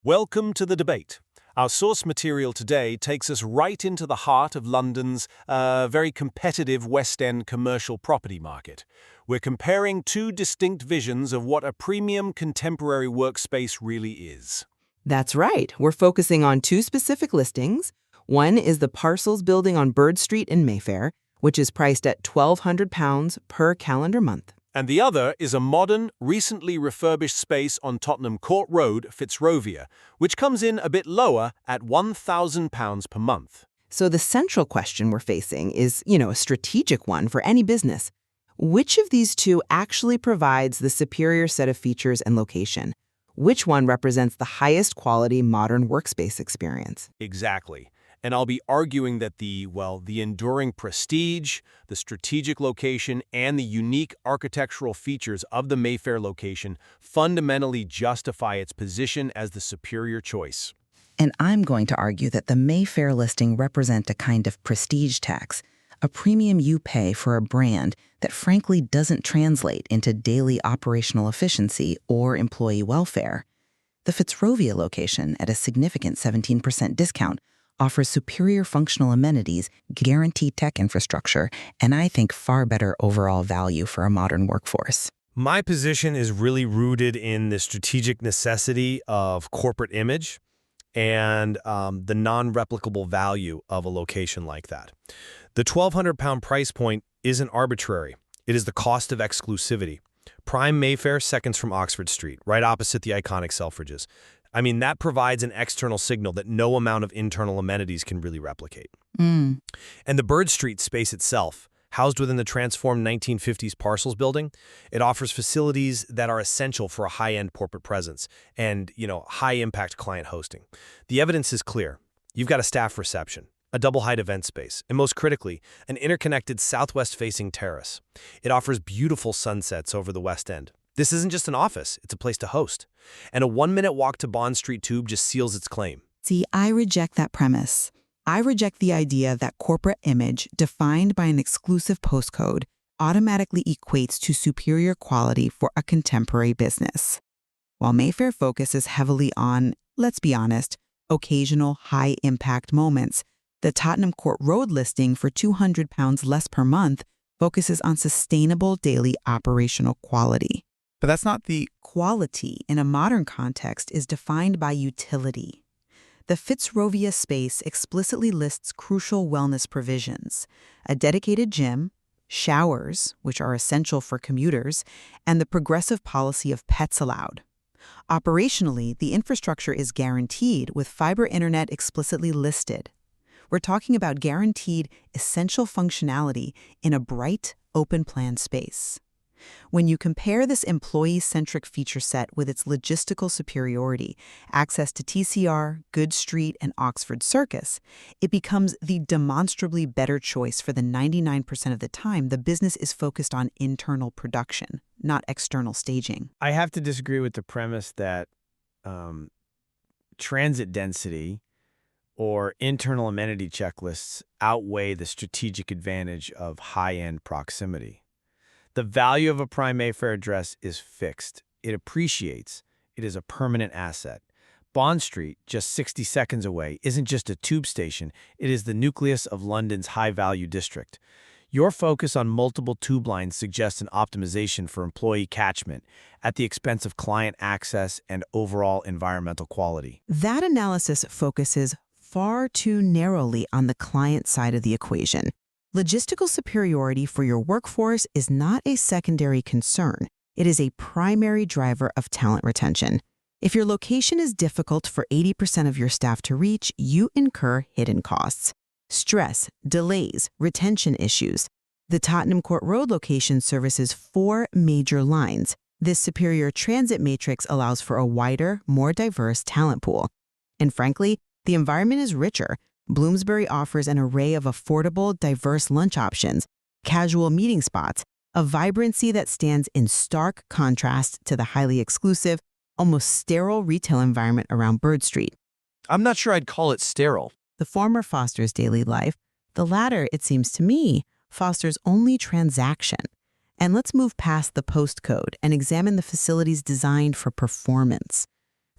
Welcome to the debate. Our source material today takes us right into the heart of London's very competitive West End commercial property market. We're comparing two distinct visions of what a premium contemporary workspace really is. That's right. We're focusing on two specific listings. One is the Parcels Building on Bird Street in Mayfair, which is priced at £1,200 per calendar month. And the other is a modern, recently refurbished space on Tottenham Court Road, Fitzrovia, which comes in a bit lower at £1,000 per month. So the central question we're facing is, a strategic one for any business. Which of these two actually provides the superior set of features and location? Which one represents the highest quality modern workspace experience? Exactly. And I'll be arguing that the enduring prestige, the strategic location, and the unique architectural features of the Mayfair location fundamentally justify its position as the superior choice. And I'm going to argue that the Mayfair listing represents a kind of prestige tax, a premium you pay for a brand that frankly doesn't translate into daily operational efficiency or employee welfare. The Fitzrovia location, at a significant 17% discount, offers superior functional amenities, guaranteed tech infrastructure, and I think far better overall value for a modern workforce. My position is really rooted in the strategic necessity of corporate image and the non-replicable value of a location like that. The £1,200 price point isn't arbitrary. It is the cost of exclusivity. Prime Mayfair, seconds from Oxford Street, right opposite the iconic Selfridges. That provides an external signal that no amount of internal amenities can really replicate. And the Bird Street space itself, housed within the transformed 1950s Parcels Building, it offers facilities that are essential for a high-end corporate presence and, high-impact client hosting. The evidence is clear. You've got a staff reception, a double-height event space, and most critically, an interconnected southwest-facing terrace. It offers beautiful sunsets over the West End. This isn't just an office, it's a place to host. And a 1-minute walk to Bond Street Tube just seals its claim. See, I reject that premise. I reject the idea that corporate image, defined by an exclusive postcode, automatically equates to superior quality for a contemporary business. While Mayfair focuses heavily on, let's be honest, occasional high-impact moments, the Tottenham Court Road listing for £200 less per month focuses on sustainable daily operational quality. But that's not the Quality in a modern context is defined by utility. The Fitzrovia space explicitly lists crucial wellness provisions: a dedicated gym, showers, which are essential for commuters, and the progressive policy of pets allowed. Operationally, the infrastructure is guaranteed with fiber internet explicitly listed. We're talking about guaranteed essential functionality in a bright, open-plan space. When you compare this employee-centric feature set with its logistical superiority, access to TCR, Good Street, and Oxford Circus, it becomes the demonstrably better choice for the 99% of the time the business is focused on internal production, not external staging. I have to disagree with the premise that transit density or internal amenity checklists outweigh the strategic advantage of high-end proximity. The value of a prime Mayfair address is fixed. It appreciates. It is a permanent asset. Bond Street, just 60 seconds away, isn't just a tube station. It is the nucleus of London's high-value district. Your focus on multiple tube lines suggests an optimization for employee catchment at the expense of client access and overall environmental quality. That analysis focuses far too narrowly on the client side of the equation. Logistical superiority for your workforce is not a secondary concern. It is a primary driver of talent retention. If your location is difficult for 80% of your staff to reach, you incur hidden costs: stress, delays, retention issues. The Tottenham Court Road location services 4 major lines. This superior transit matrix allows for a wider, more diverse talent pool. And frankly, the environment is richer. Bloomsbury offers an array of affordable, diverse lunch options, casual meeting spots, a vibrancy that stands in stark contrast to the highly exclusive, almost sterile retail environment around Bird Street. I'm not sure I'd call it sterile. The former fosters daily life. The latter, it seems to me, fosters only transaction. And let's move past the postcode and examine the facilities designed for performance.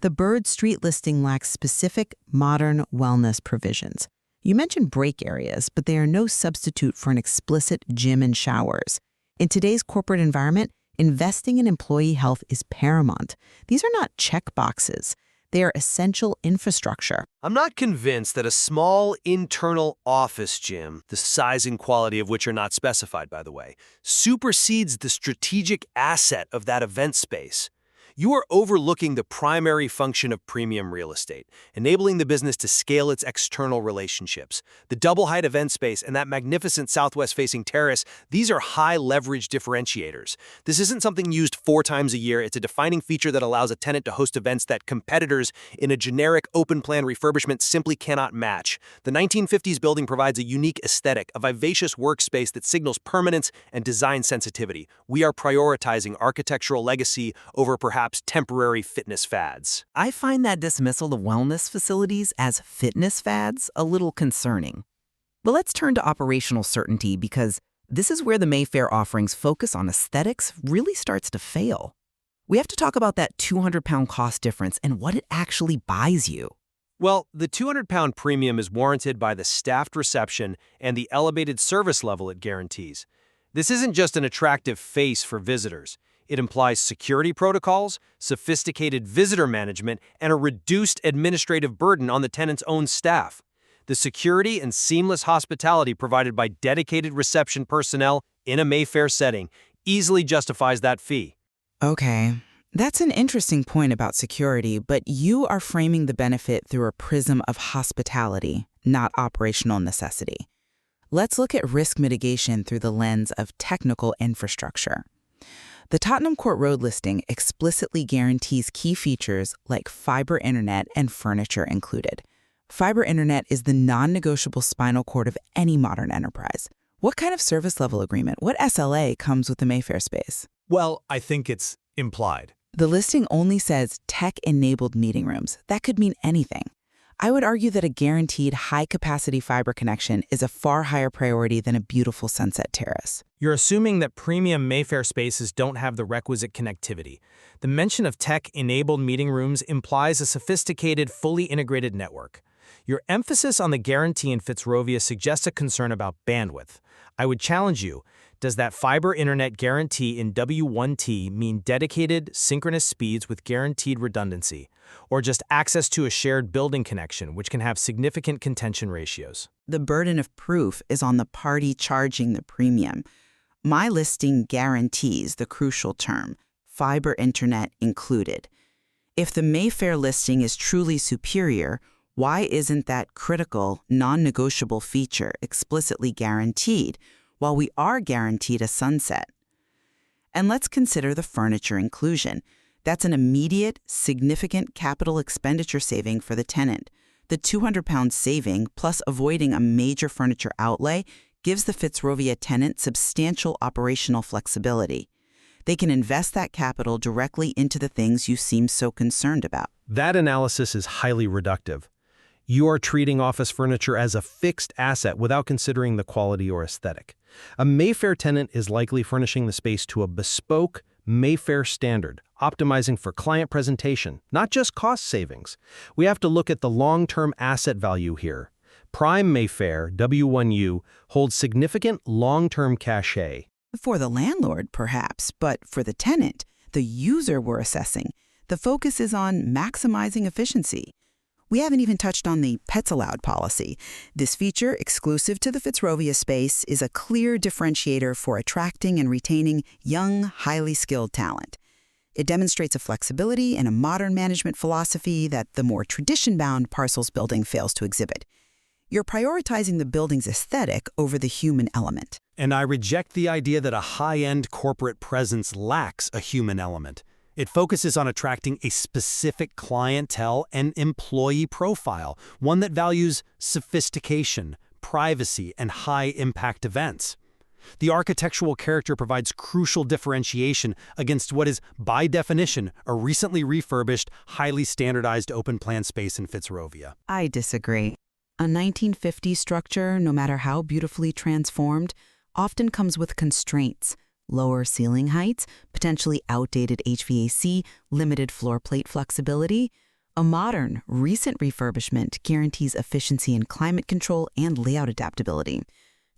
The Bird Street listing lacks specific, modern wellness provisions. You mentioned break areas, but they are no substitute for an explicit gym and showers. In today's corporate environment, investing in employee health is paramount. These are not checkboxes. They are essential infrastructure. I'm not convinced that a small internal office gym, the size and quality of which are not specified, by the way, supersedes the strategic asset of that event space. You are overlooking the primary function of premium real estate, enabling the business to scale its external relationships. The double-height event space and that magnificent southwest-facing terrace, these are high-leverage differentiators. This isn't something used 4 times a year. It's a defining feature that allows a tenant to host events that competitors in a generic open-plan refurbishment simply cannot match. The 1950s building provides a unique aesthetic, a vivacious workspace that signals permanence and design sensitivity. We are prioritizing architectural legacy over perhaps temporary fitness fads. I find that dismissal of wellness facilities as fitness fads a little concerning. But let's turn to operational certainty, because this is where the Mayfair offering's focus on aesthetics really starts to fail. We have to talk about that 200-pound cost difference and what it actually buys you. Well, the 200-pound premium is warranted by the staffed reception and the elevated service level it guarantees. This isn't just an attractive face for visitors. It implies security protocols, sophisticated visitor management, and a reduced administrative burden on the tenant's own staff. The security and seamless hospitality provided by dedicated reception personnel in a Mayfair setting easily justifies that fee. Okay, that's an interesting point about security, but you are framing the benefit through a prism of hospitality, not operational necessity. Let's look at risk mitigation through the lens of technical infrastructure. The Tottenham Court Road listing explicitly guarantees key features like fiber internet and furniture included. Fiber internet is the non-negotiable spinal cord of any modern enterprise. What kind of service level agreement, what SLA comes with the Mayfair space? Well, I think it's implied. The listing only says tech-enabled meeting rooms. That could mean anything. I would argue that a guaranteed high-capacity fiber connection is a far higher priority than a beautiful sunset terrace. You're assuming that premium Mayfair spaces don't have the requisite connectivity. The mention of tech-enabled meeting rooms implies a sophisticated, fully integrated network. Your emphasis on the guarantee in Fitzrovia suggests a concern about bandwidth. I would challenge you. Does that fiber internet guarantee in W1T mean dedicated, synchronous speeds with guaranteed redundancy, or just access to a shared building connection, which can have significant contention ratios? The burden of proof is on the party charging the premium. My listing guarantees the crucial term, fiber internet included. If the Mayfair listing is truly superior, why isn't that critical, non-negotiable feature explicitly guaranteed, while we are guaranteed a sunset? And let's consider the furniture inclusion. That's an immediate, significant capital expenditure saving for the tenant. The 200-pound saving, plus avoiding a major furniture outlay, gives the Fitzrovia tenant substantial operational flexibility. They can invest that capital directly into the things you seem so concerned about. That analysis is highly reductive. You are treating office furniture as a fixed asset without considering the quality or aesthetic. A Mayfair tenant is likely furnishing the space to a bespoke Mayfair standard, optimizing for client presentation, not just cost savings. We have to look at the long-term asset value here. Prime Mayfair, W1U, holds significant long-term cachet. For the landlord, perhaps, but for the tenant, the user we're assessing, the focus is on maximizing efficiency. We haven't even touched on the pets allowed policy. This feature, exclusive to the Fitzrovia space, is a clear differentiator for attracting and retaining young, highly skilled talent. It demonstrates a flexibility and a modern management philosophy that the more tradition-bound Parcels Building fails to exhibit. You're prioritizing the building's aesthetic over the human element. And I reject the idea that a high-end corporate presence lacks a human element. It focuses on attracting a specific clientele and employee profile, one that values sophistication, privacy, and high-impact events. The architectural character provides crucial differentiation against what is, by definition, a recently refurbished, highly standardized open-plan space in Fitzrovia. I disagree. A 1950s structure, no matter how beautifully transformed, often comes with constraints. Lower ceiling heights, potentially outdated HVAC, limited floor plate flexibility. A modern, recent refurbishment guarantees efficiency in climate control and layout adaptability.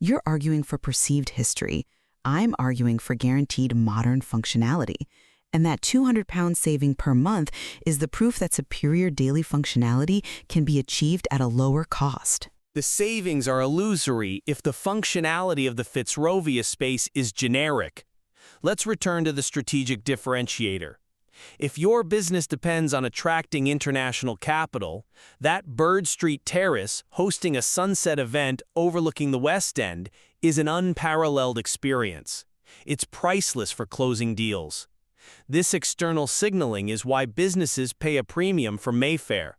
You're arguing for perceived history. I'm arguing for guaranteed modern functionality. And that £200 saving per month is the proof that superior daily functionality can be achieved at a lower cost. The savings are illusory if the functionality of the Fitzrovia space is generic. Let's return to the strategic differentiator. If your business depends on attracting international capital, that Bird Street terrace hosting a sunset event overlooking the West End is an unparalleled experience. It's priceless for closing deals. This external signaling is why businesses pay a premium for Mayfair.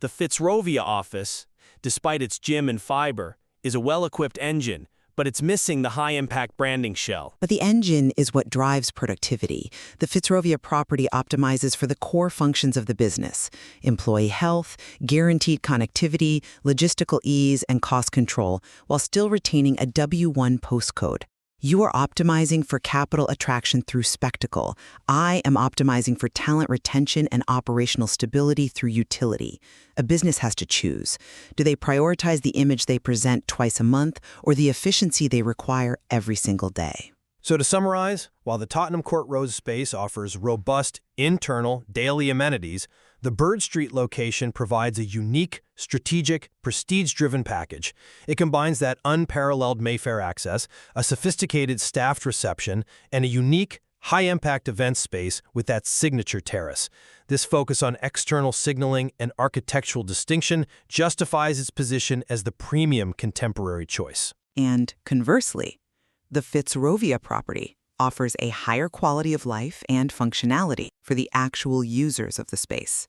The Fitzrovia office, despite its gym and fiber, is a well-equipped engine, but it's missing the high-impact branding shell. But the engine is what drives productivity. The Fitzrovia property optimizes for the core functions of the business: employee health, guaranteed connectivity, logistical ease, and cost control, while still retaining a W1 postcode. You are optimizing for capital attraction through spectacle. I am optimizing for talent retention and operational stability through utility. A business has to choose. Do they prioritize the image they present twice a month or the efficiency they require every single day? So to summarize, while the Tottenham Court Road space offers robust, internal, daily amenities, the Bird Street location provides a unique, strategic, prestige-driven package. It combines that unparalleled Mayfair access, a sophisticated staffed reception, and a unique, high-impact event space with that signature terrace. This focus on external signaling and architectural distinction justifies its position as the premium contemporary choice. And conversely, the Fitzrovia property offers a higher quality of life and functionality for the actual users of the space.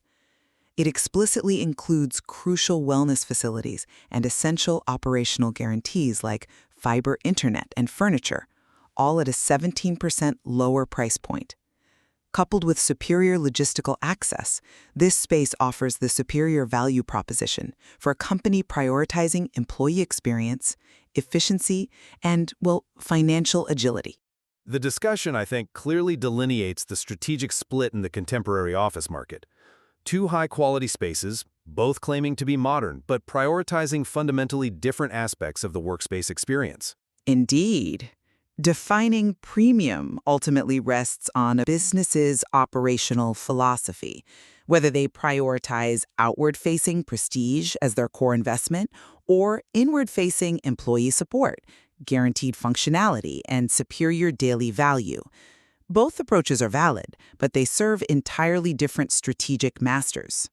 It explicitly includes crucial wellness facilities and essential operational guarantees like fiber internet and furniture, all at a 17% lower price point. Coupled with superior logistical access, this space offers the superior value proposition for a company prioritizing employee experience, efficiency, and, well, financial agility. The discussion, I think, clearly delineates the strategic split in the contemporary office market. Two high-quality spaces, both claiming to be modern, but prioritizing fundamentally different aspects of the workspace experience. Indeed. Defining premium ultimately rests on a business's operational philosophy, whether they prioritize outward-facing prestige as their core investment or inward-facing employee support, guaranteed functionality, and superior daily value. Both approaches are valid, but they serve entirely different strategic masters.